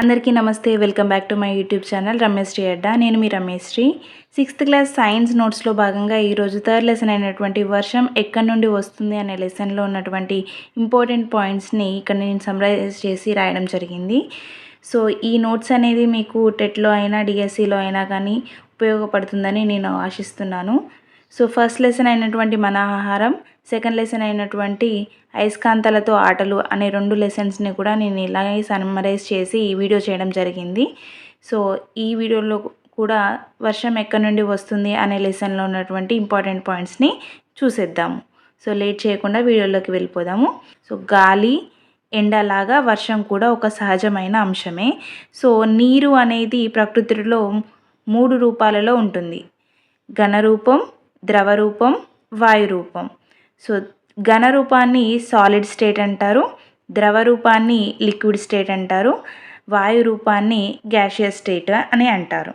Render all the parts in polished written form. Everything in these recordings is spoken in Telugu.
అందరికీ నమస్తే. Welcome back to my YouTube channel Rameshri Adda. నేను మీ రమేశ్రీ. 6th క్లాస్ సైన్స్ నోట్స్లో భాగంగా ఈరోజు థర్డ్ లెసన్ అయినటువంటి వర్షం ఎక్కడి నుండి వస్తుంది అనే లెసన్లో ఉన్నటువంటి ఇంపార్టెంట్ పాయింట్స్ని ఇక్కడ నేను సమ్మరైజ్ చేసి రాయడం జరిగింది. సో ఈ నోట్స్ అనేది మీకు టెట్లో అయినా డిఎస్సిలో అయినా కానీ ఉపయోగపడుతుందని నేను ఆశిస్తున్నాను. సో ఫస్ట్ లెసన్ అయినటువంటి మన ఆహారం, సెకండ్ లెసన్ అయినటువంటి అయస్కాంతాలతో ఆటలు అనే 2 లెసన్స్ని కూడా నేను ఇలాగే సమ్మరైజ్ చేసి ఈ వీడియో చేయడం జరిగింది. సో ఈ వీడియోలో కూడా వర్షం ఎక్కడి నుండి వస్తుంది అనే లెసన్లో ఉన్నటువంటి ఇంపార్టెంట్ పాయింట్స్ని చూసేద్దాము. సో లేట్ చేయకుండా వీడియోలోకి వెళ్ళిపోదాము. సో గాలి, ఎండలాగా వర్షం కూడా ఒక సహజమైన అంశమే. సో నీరు అనేది ప్రకృతిలో 3 రూపాలలో ఉంటుంది: ఘనరూపం, ద్రవ రూపం, వాయు రూపం. సో ఘన రూపాన్ని సాలిడ్ స్టేట్ అంటారు, ద్రవ రూపాన్ని లిక్విడ్ స్టేట్ అంటారు, వాయు రూపాన్ని గ్యాషియస్ స్టేట్ అని అంటారు.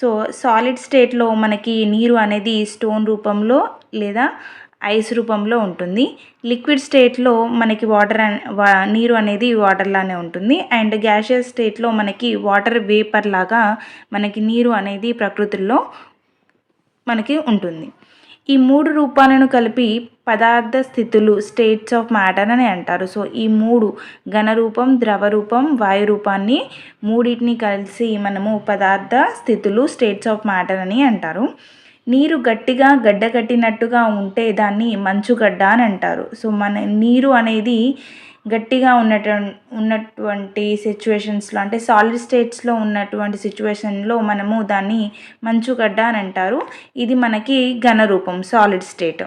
సో సాలిడ్ స్టేట్లో మనకి నీరు అనేది స్టోన్ రూపంలో లేదా ఐస్ రూపంలో ఉంటుంది. లిక్విడ్ స్టేట్లో మనకి నీరు అనేది వాటర్ లానే ఉంటుంది. అండ్ గ్యాషియస్ స్టేట్లో మనకి వాటర్ వేపర్ లాగా మనకి నీరు అనేది ప్రకృతిలో మనకి ఉంటుంది. ఈ 3 రూపాలను కలిపి పదార్థ స్థితులు, స్టేట్స్ ఆఫ్ మ్యాటర్ అని అంటారు. సో ఈ 3 ఘనరూపం, ద్రవ రూపం, వాయు రూపాన్ని మూడింటిని కలిసి మనము పదార్థ స్థితులు, స్టేట్స్ ఆఫ్ మ్యాటర్ అని అంటారు. నీరు గట్టిగా గడ్డ కట్టినట్టుగా ఉంటే దాన్ని మంచుగడ్డ అని అంటారు. సో మన నీరు అనేది గట్టిగా ఉన్నటువంటి సిచ్యువేషన్స్లో, అంటే సాలిడ్ స్టేట్స్లో ఉన్నటువంటి సిచ్యువేషన్లో మనము దాన్ని మంచుగడ్డ అని అంటారు. ఇది మనకి ఘనరూపం, సాలిడ్ స్టేట్.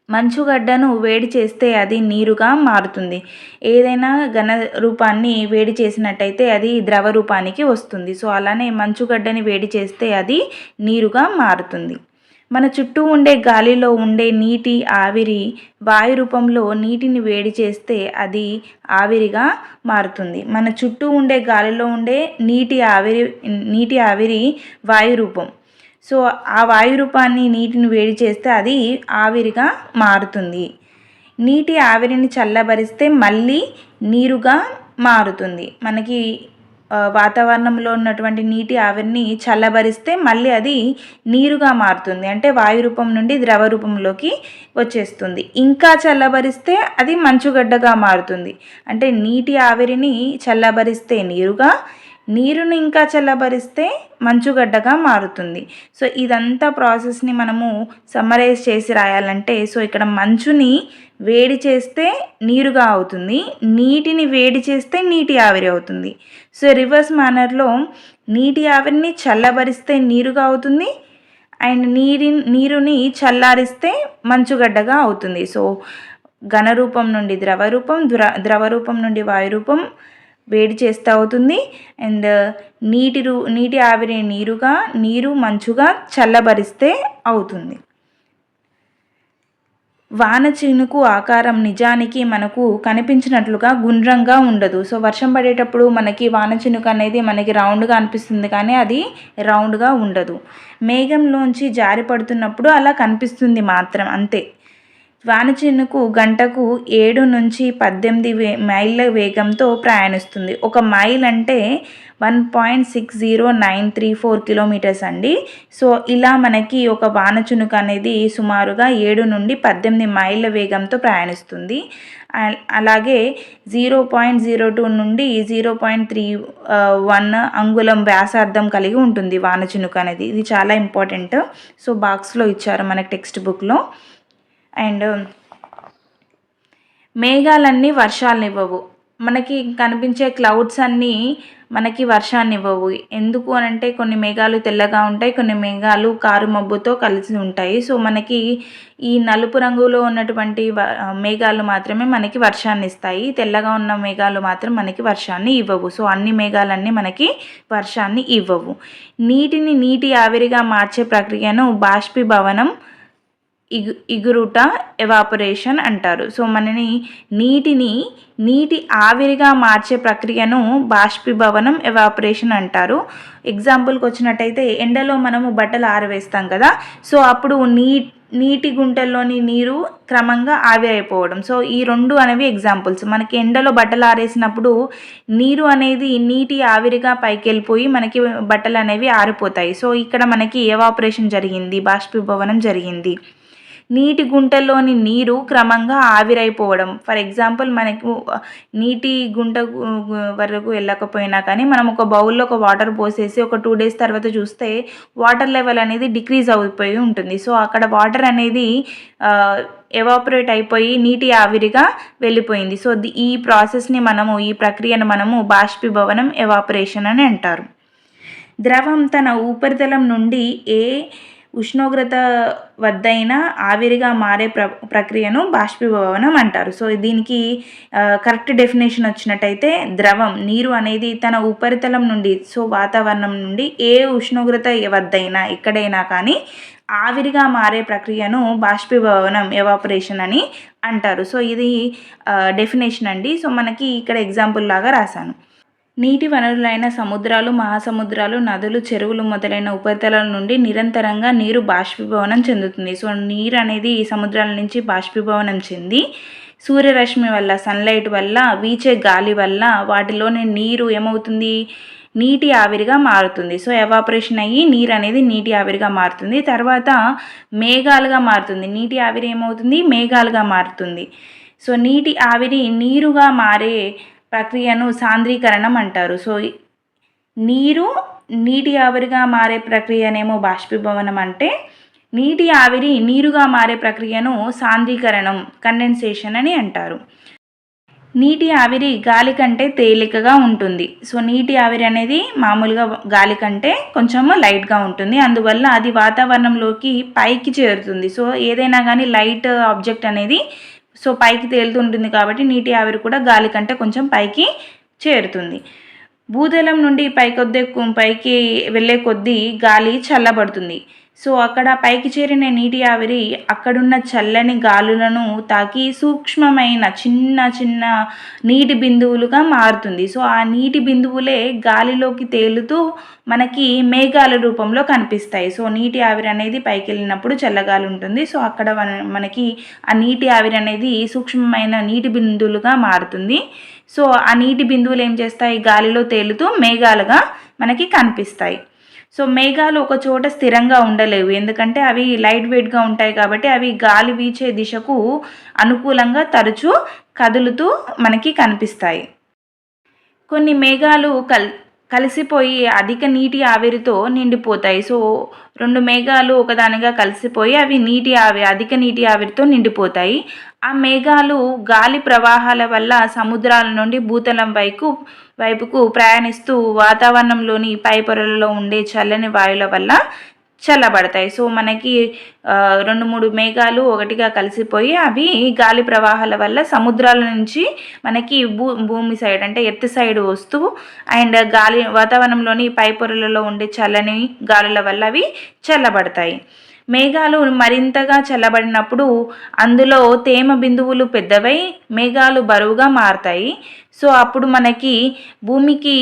మంచుగడ్డను వేడి చేస్తే అది నీరుగా మారుతుంది. ఏదైనా ఘన రూపాన్ని వేడి చేసినట్టయితే అది ద్రవ రూపానికి వస్తుంది. సో అలానే మంచుగడ్డని వేడి చేస్తే అది నీరుగా మారుతుంది. మన చుట్టూ ఉండే గాలిలో ఉండే నీటి ఆవిరి వాయు రూపంలో నీటిని వేడి చేస్తే అది ఆవిరిగా మారుతుంది. మన చుట్టూ ఉండే గాలిలో ఉండే నీటి ఆవిరి వాయు రూపం. సో ఆ వాయు రూపాన్ని నీటిని వేడి చేస్తే అది ఆవిరిగా మారుతుంది. నీటి ఆవిరిని చల్లబరిస్తే మళ్ళీ నీరుగా మారుతుంది. మనకి వాతావరణంలో ఉన్నటువంటి నీటి ఆవిరిని చల్లబరిస్తే మళ్ళీ అది నీరుగా మారుతుంది, అంటే వాయు రూపం నుండి ద్రవ రూపంలోకి వచ్చేస్తుంది. ఇంకా చల్లబరిస్తే అది మంచుగడ్డగా మారుతుంది, అంటే నీటి ఆవిరిని చల్లబరిస్తే నీరుగా, నీరుని ఇంకా చల్లబరిస్తే మంచుగడ్డగా మారుతుంది. సో ఇదంతా ప్రాసెస్ని మనము సమ్మరైజ్ చేసి రాయాలంటే, సో ఇక్కడ మంచుని వేడి చేస్తే నీరుగా అవుతుంది, నీటిని వేడి చేస్తే నీటి ఆవిరి అవుతుంది. సో రివర్స్ మేనర్లో నీటి ఆవిరిని చల్లబరిస్తే నీరుగా అవుతుంది, అండ్ నీరుని చల్లారిస్తే మంచుగడ్డగా అవుతుంది. సో ఘనరూపం నుండి ద్రవ రూపం, ద్రవ రూపం నుండి వాయు రూపం వేడి చేస్తే అవుతుంది, అండ్ నీటి ఆవిరి నీరుగా, నీరు మంచుగా చల్లబరిస్తే అవుతుంది. వాన చినుకు ఆకారం నిజానికి మనకు కనిపించినట్లుగా గుండ్రంగా ఉండదు. సో వర్షం పడేటప్పుడు మనకి వాన చినుకు అనేది మనకి రౌండ్గా అనిపిస్తుంది, కానీ అది రౌండ్గా ఉండదు. మేఘంలోంచి జారి పడుతున్నప్పుడు అలా కనిపిస్తుంది మాత్రం, అంతే. వాన చినుకు గంటకు 7 నుంచి 18 మైళ్ళ వేగంతో ప్రయాణిస్తుంది. 1 మైల్ అంటే 1.60934 కిలోమీటర్స్ అండి. సో ఇలా మనకి ఒక వాన చినుకు అనేది సుమారుగా 7 నుండి 18 మైళ్ళ వేగంతో ప్రయాణిస్తుంది. అలాగే 0.02 నుండి 0.31 అంగుళం వ్యాసార్థం కలిగి ఉంటుంది వాన చినుకు అనేది. ఇది చాలా ఇంపార్టెంట్. సో బాక్స్లో ఇచ్చారు మనకి టెక్స్ట్ బుక్లో. అండ్ మేఘాలన్నీ వర్షాలను ఇవ్వవు. మనకి కనిపించే క్లౌడ్స్ అన్నీ మనకి వర్షాన్ని ఇవ్వవు. ఎందుకు అనంటే కొన్ని మేఘాలు తెల్లగా ఉంటాయి, కొన్ని మేఘాలు కారు మబ్బుతో కలిసి ఉంటాయి. సో మనకి ఈ నలుపు రంగులో ఉన్నటువంటి మేఘాలు మాత్రమే మనకి వర్షాన్ని ఇస్తాయి, తెల్లగా ఉన్న మేఘాలు మాత్రం మనకి వర్షాన్ని ఇవ్వవు. సో అన్ని మేఘాలన్నీ మనకి వర్షాన్ని ఇవ్వవు. నీటి ఆవిరిగా మార్చే ప్రక్రియను బాష్పీభవనం, ఎగురుట, ఎవాపరేషన్ అంటారు. సో మనని నీటి ఆవిరిగా మార్చే ప్రక్రియను బాష్పీభవనం, ఎవాపరేషన్ అంటారు. ఎగ్జాంపుల్కి వచ్చినట్టయితే ఎండలో మనము బట్టలు ఆరవేస్తాం కదా, సో అప్పుడు నీటి గుంటల్లోని నీరు క్రమంగా ఆవిరైపోవడం. సో ఈ 2 అనేవి ఎగ్జాంపుల్స్. మనకి ఎండలో బట్టలు ఆరేసినప్పుడు నీరు అనేది నీటి ఆవిరిగా పైకెళ్ళిపోయి మనకి బట్టలనేవి ఆరిపోతాయి. సో ఇక్కడ మనకి ఎవాపరేషన్ జరిగింది, బాష్పీభవనం జరిగింది. నీటి గుంటల్లోని నీరు క్రమంగా ఆవిరైపోవడం. ఫర్ ఎగ్జాంపుల్ మనకు నీటి గుంట వరకు వెళ్ళకపోయినా కానీ మనం ఒక బౌల్లో ఒక వాటర్ పోసేసి ఒక 2 days తర్వాత చూస్తే వాటర్ లెవెల్ అనేది డిక్రీజ్ అయిపోయి ఉంటుంది. సో అక్కడ వాటర్ అనేది ఎవాపరేట్ అయిపోయి నీటి ఆవిరిగా వెళ్ళిపోయింది. సో ఈ ప్రాసెస్ని ఈ ప్రక్రియను మనము బాష్పీభవనం, ఎవాపరేషన్ అని అంటారు. ద్రవం తన ఉపరితలం నుండి ఏ ఉష్ణోగ్రత వద్దైనా ఆవిరిగా మారే ప్రక్రియను బాష్పీభవనం అంటారు. సో దీనికి కరెక్ట్ డెఫినేషన్ వచ్చినట్టయితే ద్రవం నీరు అనేది తన ఉపరితలం నుండి, సో వాతావరణం నుండి ఏ ఉష్ణోగ్రత వద్దైనా ఎక్కడైనా కానీ ఆవిరిగా మారే ప్రక్రియను బాష్పీభవనం, ఎవాపరేషన్ అని అంటారు. సో ఇది డెఫినేషన్ అండి. సో మనకి ఇక్కడ ఎగ్జాంపుల్ లాగా రాశాను. నీటి వనరులైన సముద్రాలు, మహాసముద్రాలు, నదులు, చెరువులు మొదలైన ఉపరితలాల నుండి నిరంతరంగా నీరు బాష్పీభవనం చెందుతుంది. సో నీరు అనేది సముద్రాల నుంచి బాష్పీభవనం చెంది సూర్యరశ్మి వల్ల, సన్లైట్ వల్ల, వీచే గాలి వల్ల వాటిలోని నీరు ఏమవుతుంది, నీటి ఆవిరిగా మారుతుంది. సో ఎవాపరేషన్ అయ్యి నీరు అనేది నీటి ఆవిరిగా మారుతుంది. తర్వాత మేఘాలుగా మారుతుంది. నీటి ఆవిరి ఏమవుతుంది, మేఘాలుగా మారుతుంది. సో నీటి ఆవిరి నీరుగా మారే ప్రక్రియను సాంద్రీకరణం అంటారు. సో నీరు నీటి ఆవిరిగా మారే ప్రక్రియనేమో బాష్పీభవనం అంటే, నీటి ఆవిరి నీరుగా మారే ప్రక్రియను సాంద్రీకరణం, కండెన్సేషన్ అని అంటారు. నీటి ఆవిరి గాలి కంటే తేలికగా ఉంటుంది. సో నీటి ఆవిరి అనేది మామూలుగా గాలి కంటే కొంచెం లైట్గా ఉంటుంది. అందువల్ల అది వాతావరణంలోకి పైకి చేరుతుంది. సో ఏదైనా కానీ లైట్ ఆబ్జెక్ట్ అనేది సో పైకి తేలుతుంటుంది కాబట్టి నీటి ఆవిరి కూడా గాలి కంటే కొంచెం పైకి చేరుతుంది. భూతలం నుండి పైకి వెళ్ళే కొద్దీ గాలి చల్లబడుతుంది. సో అక్కడ పైకి చేరిన నీటి ఆవిరి అక్కడున్న చల్లని గాలులను తాకి సూక్ష్మమైన చిన్న చిన్న నీటి బిందువులుగా మారుతుంది. సో ఆ నీటి బిందువులే గాలిలోకి తేలుతూ మనకి మేఘాల రూపంలో కనిపిస్తాయి. సో నీటి ఆవిరి అనేది పైకి వెళ్ళినప్పుడు చల్లగాలి ఉంటుంది. సో అక్కడ మనకి ఆ నీటి ఆవిరి అనేది సూక్ష్మమైన నీటి బిందువులుగా మారుతుంది. సో ఆ నీటి బిందువులు ఏం చేస్తాయి, గాలిలో తేలుతూ మేఘాలుగా మనకి కనిపిస్తాయి. సో మేఘాలు ఒక చోట స్థిరంగా ఉండలేవు, ఎందుకంటే అవి లైట్ వెయిట్గా ఉంటాయి కాబట్టి అవి గాలి వీచే దిశకు అనుకూలంగా తరచూ కదులుతూ మనకి కనిపిస్తాయి. కొన్ని మేఘాలు కలిసిపోయి అధిక నీటి ఆవిరితో నిండిపోతాయి. సో 2 మేఘాలు ఒకదానిగా కలిసిపోయి అవి అధిక నీటి ఆవిరితో నిండిపోతాయి. ఆ మేఘాలు గాలి ప్రవాహాల వల్ల సముద్రాల నుండి భూతలం వైపుకు ప్రయాణిస్తూ వాతావరణంలోని పై పొరలలో ఉండే చల్లని వాయువుల వల్ల చల్లబడతాయి. సో మనకి 2-3 మేఘాలు ఒకటిగా కలిసిపోయి అవి గాలి ప్రవాహాల వల్ల సముద్రాల నుంచి మనకి భూమి సైడ్ అంటే ఎర్త్ సైడ్ వస్తూ అండ్ వాతావరణంలోని పై పొరలలో ఉండే చల్లని గాలుల వల్ల అవి చల్లబడతాయి. మేఘాలు మరింతగా చల్లబడినప్పుడు అందులో తేమ బిందువులు పెద్దవై మేఘాలు బరువుగా మారుతాయి. సో అప్పుడు మనకి భూమికి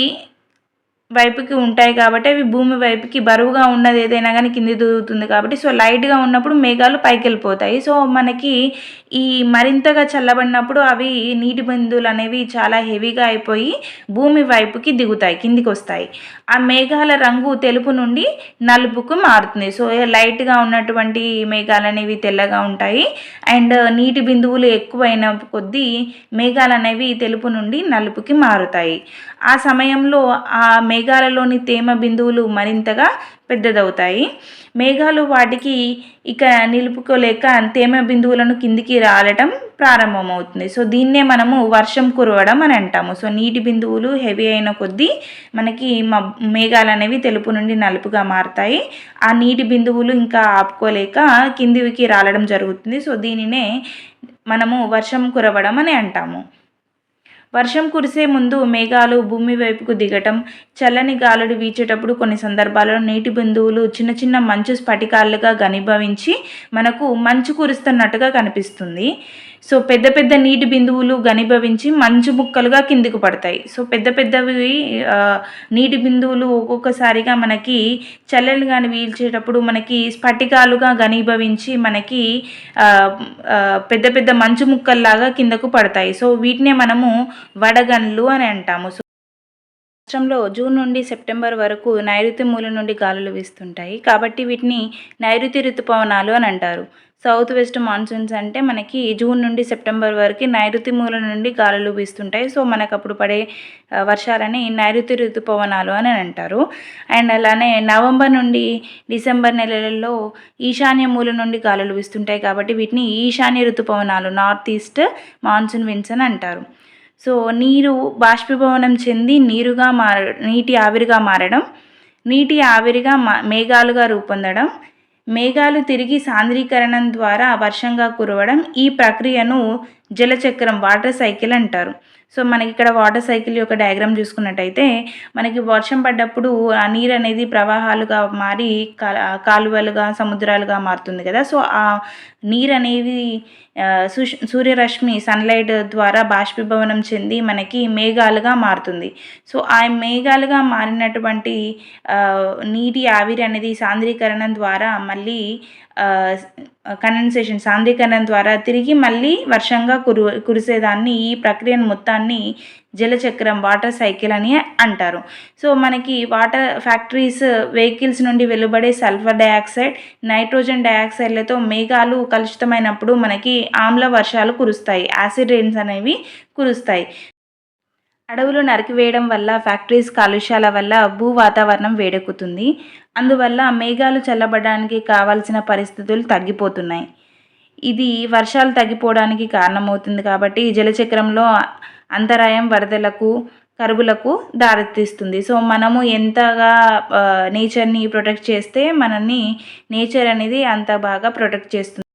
వైపుకి ఉంటాయి కాబట్టి అవి భూమి వైపుకి బరువుగా ఉన్నది ఏదైనా కానీ కింది దూరుతుంది కాబట్టి సో లైట్గా ఉన్నప్పుడు మేఘాలు పైకి వెళ్ళిపోతాయి. సో మనకి ఈ మరింతగా చల్లబడినప్పుడు అవి నీటి బిందువులు అనేవి చాలా హెవీగా అయిపోయి భూమి వైపుకి దిగుతాయి, కిందికి వస్తాయి. ఆ మేఘాల రంగు తెలుపు నుండి నలుపుకు మారుతుంది. సో లైట్గా ఉన్నటువంటి మేఘాలు అనేవి తెల్లగా ఉంటాయి అండ్ నీటి బిందువులు ఎక్కువైన కొద్దీ మేఘాలు అనేవి తెలుపు నుండి నలుపుకి మారుతాయి. ఆ సమయంలో ఆ మేఘాలలోని తేమ బిందువులు మరింతగా పెద్దదవుతాయి. మేఘాలు వాటికి ఇక నిలుపుకోలేక తేమ బిందువులను కిందికి రాలటం ప్రారంభమవుతుంది. సో దీన్నే మనము వర్షం కురవడం అని అంటాము. సో నీటి బిందువులు హెవీ అయిన కొద్దీ మనకి మేఘాలు అనేవి తెలుపు నుండి నలుపుగా మారుతాయి. ఆ నీటి బిందువులు ఇంకా ఆపుకోలేక కిందికి రాలడం జరుగుతుంది. సో దీనినే మనము వర్షం కురవడం అని అంటాము. వర్షం కురిసే ముందు మేఘాలు భూమి వైపుకు దిగటం, చల్లని గాలులు వీచేటప్పుడు కొన్ని సందర్భాలలో నీటి బిందువులు చిన్న చిన్న మంచు స్ఫటికాలుగా ఘనీభవించి మనకు మంచు కురుస్తున్నట్టుగా కనిపిస్తుంది. సో పెద్ద పెద్ద నీటి బిందువులు ఘనీభవించి మంచు ముక్కలుగా కిందికి పడతాయి. సో పెద్ద పెద్దవి నీటి బిందువులు ఒక్కొక్కసారిగా మనకి చల్లలు కానీ వీల్చేటప్పుడు మనకి స్ఫటికాలుగా ఘనీభవించి మనకి పెద్ద పెద్ద మంచు ముక్కల్లాగా కిందకు పడతాయి. సో వీటినే మనము వడగన్లు అని అంటాము. రాష్ట్రంలో జూన్ నుండి సెప్టెంబర్ వరకు నైరుతి మూల నుండి గాలులు వీస్తుంటాయి. కాబట్టి వీటిని నైరుతి ఋతుపవనాలు అని అంటారు. సౌత్ వెస్ట్ మాన్సూన్స్ అంటే మనకి జూన్ నుండి సెప్టెంబర్ వరకు నైరుతి మూల నుండి గాలులు వీస్తుంటాయి. సో మనకు అప్పుడు పడే వర్షాలని నైరుతి ఋతుపవనాలు అని అంటారు. అండ్ అలానే నవంబర్ నుండి డిసెంబర్ నెలలలో ఈశాన్య మూల నుండి గాలులు వీస్తుంటాయి. కాబట్టి వీటిని ఈశాన్య ఋతుపవనాలు, నార్త్ ఈస్ట్ మాన్సూన్ విండ్స్ అని అంటారు. సో నీరు బాష్పీభవనం చెంది నీటి ఆవిరిగా మారడం, నీటి ఆవిరిగా మేఘాలుగా రూపొందడం, మేఘాలు తిరిగి సాంద్రీకరణం ద్వారా వర్షంగా కురవడం, ఈ ప్రక్రియను జలచక్రం, వాటర్ సైకిల్ అంటారు. సో మనకి ఇక్కడ వాటర్ సైకిల్ యొక్క డయాగ్రామ్ చూసుకున్నట్టయితే మనకి వర్షం పడ్డప్పుడు ఆ నీరు అనేది ప్రవాహాలుగా మారి కాలువలుగా, సముద్రాలుగా మారుతుంది కదా. సో ఆ నీరు అనేది సూర్యరశ్మి, సన్లైట్ ద్వారా బాష్పీభవనం చెంది మనకి మేఘాలుగా మారుతుంది. సో ఆ మేఘాలుగా మారినటువంటి నీటి ఆవిరి అనేది సాంద్రీకరణం ద్వారా మళ్ళీ కండెన్సేషన్, సాంద్రీకరణం ద్వారా తిరిగి మళ్ళీ వర్షంగా కురిసేదాన్ని, ఈ ప్రక్రియను మొత్తాన్ని జలచక్రం, వాటర్ సైకిల్ అని అంటారు. సో మనకి వాటర్ ఫ్యాక్టరీస్, వెహికల్స్ నుండి వెలువడే సల్ఫర్ డయాక్సైడ్, నైట్రోజన్ డయాక్సైడ్లతో మేఘాలు కలుషితమైనప్పుడు మనకి ఆమ్ల వర్షాలు కురుస్తాయి, యాసిడ్ రెయిన్స్ అనేవి కురుస్తాయి. అడవులు నరికివేయడం వల్ల, ఫ్యాక్టరీస్ కాలుష్యాల వల్ల భూ వాతావరణం వేడెక్కుతుంది. అందువల్ల మేఘాలు చల్లబడడానికి కావాల్సిన పరిస్థితులు తగ్గిపోతున్నాయి. ఇది వర్షాలు తగ్గిపోవడానికి కారణమవుతుంది. కాబట్టి జలచక్రంలో అంతరాయం వరదలకు, కరువులకు దారితీస్తుంది. సో మనము ఎంతగా నేచర్ని ప్రొటెక్ట్ చేస్తే మనల్ని నేచర్ అనేది అంత బాగా ప్రొటెక్ట్ చేస్తుంది.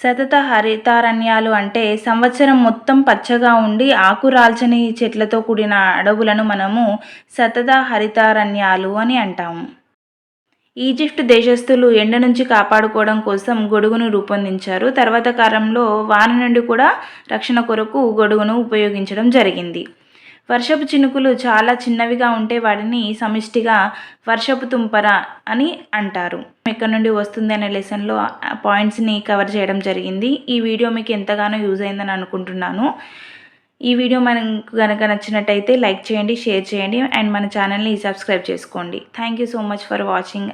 సతత హరితారణ్యాలు అంటే సంవత్సరం మొత్తం పచ్చగా ఉండి ఆకురాల్చని చెట్లతో కూడిన అడవులను మనము సతత హరితారణ్యాలు అని అంటాము. ఈజిప్ట్ దేశస్థులు ఎండ నుంచి కాపాడుకోవడం కోసం గొడుగును రూపొందించారు. తర్వాత కాలంలో వాన నుండి కూడా రక్షణ కొరకు గొడుగును ఉపయోగించడం జరిగింది. వర్షపు చినుకులు చాలా చిన్నవిగా ఉంటే వాటిని సమిష్టిగా వర్షపు తుంపర అని అంటారు. ఎక్కడి నుండి వస్తుంది అనే లెసన్లో పాయింట్స్ని కవర్ చేయడం జరిగింది. ఈ వీడియో మీకు ఎంతగానో యూజ్ అయిందని అనుకుంటున్నాను. ఈ వీడియో మనకు కనుక నచ్చినట్టయితే లైక్ చేయండి, షేర్ చేయండి అండ్ మన ఛానల్ని సబ్స్క్రైబ్ చేసుకోండి. Thank you so much for watching.